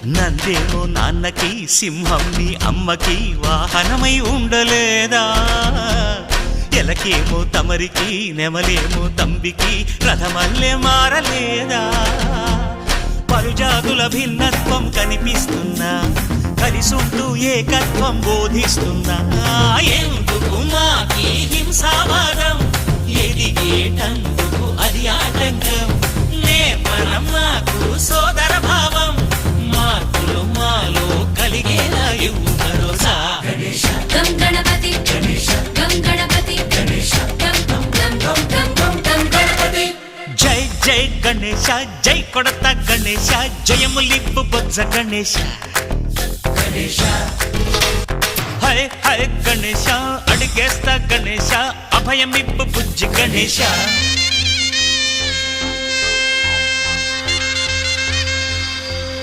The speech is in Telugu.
నందేమో నాన్నకి సింహం నీ అమ్మకి వాహనమై ఉండలేదా ఎలకేమో తమరికి నెమలేమో తంబికి రథమల్లే మారలేదా పలుజాతుల భిన్నత్వం కనిపిస్తున్నా కలిసుంటూ ఏకత్వం బోధిస్తున్నా ఎందుకు మాకి హింసావాదం ఎదిగేటందుకు అది ఆటంకం నేపరం నాకు సోదర భావం మార్పులు మాలో కలిగేలా ఇవ్వు భరోసా గం గణపతి గం గణపతి గం గం గం గం గం గం గణపతి జై జై గణేశ జై కొడత గణేశ జయములిప్పు బొజ్జ గణేశ హై హై గణేశ అడిగేస్తా గణేశ అభయమిప్పు బుజ్జి గణేశ